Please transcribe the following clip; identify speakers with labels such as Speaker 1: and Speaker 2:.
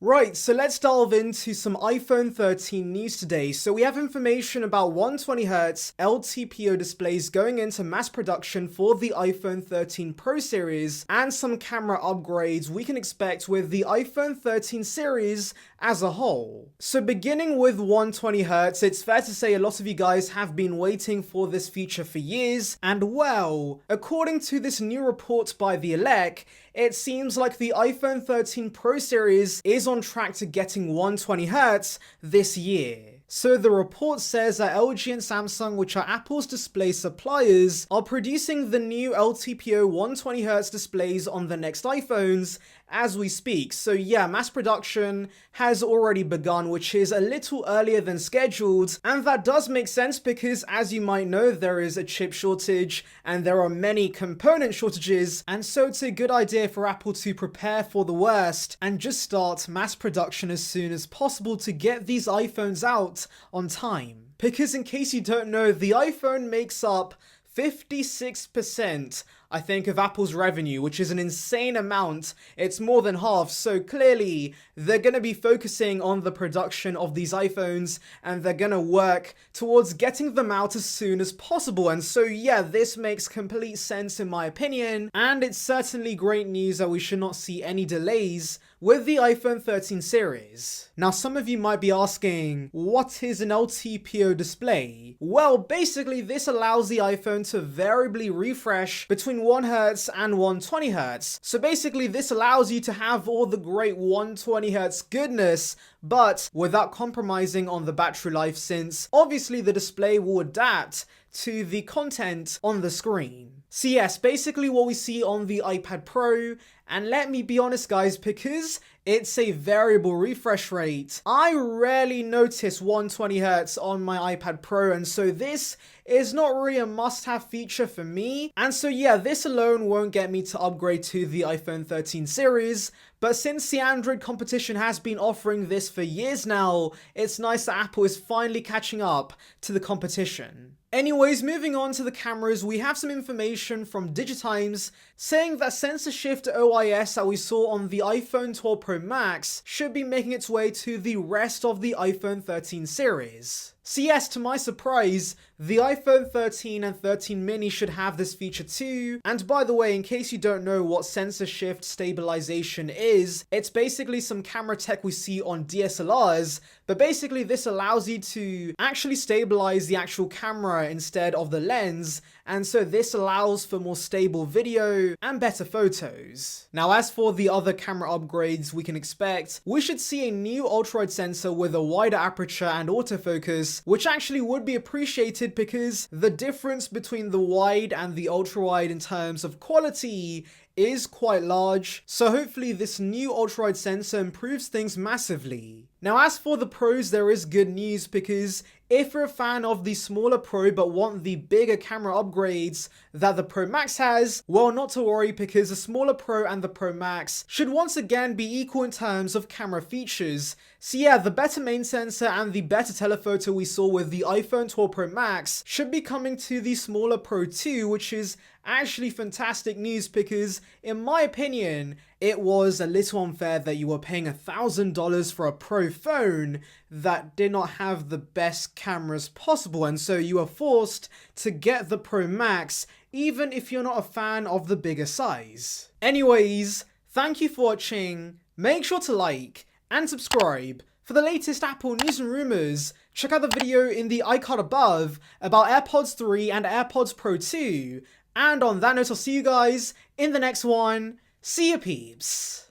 Speaker 1: Right, so let's delve into some iPhone 13 news today. So we have information about 120Hz LTPO displays going into mass production for the iPhone 13 Pro series and some camera upgrades we can expect with the iPhone 13 series as a whole. So beginning with 120Hz, it's fair to say a lot of you guys have been waiting for this feature for years, and well, according to this new report by the Elec, it seems like the iPhone 13 Pro series is on track to getting 120Hz this year. So the report says that LG and Samsung, which are Apple's display suppliers, are producing the new LTPO 120Hz displays on the next iPhones as we speak. So yeah, mass production has already begun, which is a little earlier than scheduled, and that does make sense because, as you might know, there is a chip shortage and there are many component shortages, and so it's a good idea for Apple to prepare for the worst and just start mass production as soon as possible to get these iPhones out on time. Because in case you don't know, the iPhone makes up 56%, I think, of Apple's revenue, which is an insane amount. It's more than half, so clearly they're going to be focusing on the production of these iPhones and they're going to work towards getting them out as soon as possible. And so yeah, this makes complete sense in my opinion, and it's certainly great news that we should not see any delays with the iPhone 13 series. Now some of you might be asking, what is an LTPO display? Well, basically this allows the iPhone to variably refresh between 1Hz and 120Hz. So basically this allows you to have all the great 120Hz goodness, but without compromising on the battery life, since obviously the display will adapt to the content on the screen. So yes, basically what we see on the iPad Pro, and let me be honest guys, because it's a variable refresh rate, I rarely notice 120Hz on my iPad Pro, and so this is not really a must-have feature for me. And so yeah, this alone won't get me to upgrade to the iPhone 13 series, but since the Android competition has been offering this for years now, it's nice that Apple is finally catching up to the competition. Anyways, moving on to the cameras, we have some information from Digitimes saying that sensor shift OIS that we saw on the iPhone 12 Pro Max should be making its way to the rest of the iPhone 13 series. So yes, to my surprise, the iPhone 13 and 13 mini should have this feature too. And by the way, in case you don't know what sensor shift stabilization is, it's basically some camera tech we see on DSLRs, but basically this allows you to actually stabilize the actual camera instead of the lens, and so this allows for more stable video and better photos. Now as for the other camera upgrades we can expect, we should see a new ultra-wide sensor with a wider aperture and autofocus, which actually would be appreciated because the difference between the wide and the ultra-wide in terms of quality is quite large, so hopefully this new ultra-wide sensor improves things massively. Now as for the pros, there is good news because if you're a fan of the smaller Pro but want the bigger camera upgrades that the Pro Max has, well, not to worry, because the smaller Pro and the Pro Max should once again be equal in terms of camera features. So yeah, the better main sensor and the better telephoto we saw with the iPhone 12 Pro Max should be coming to the smaller Pro too, which is actually fantastic news because, in my opinion, it was a little unfair that you were paying $1,000 for a Pro phone that did not have the best cameras possible, and so you were forced to get the Pro Max even if you're not a fan of the bigger size. Anyways, thank you for watching, make sure to like and subscribe for the latest Apple news and rumors. Check out the video in the icon above about AirPods 3 and AirPods Pro 2. And on that note, I'll see you guys in the next one. See ya, peeps.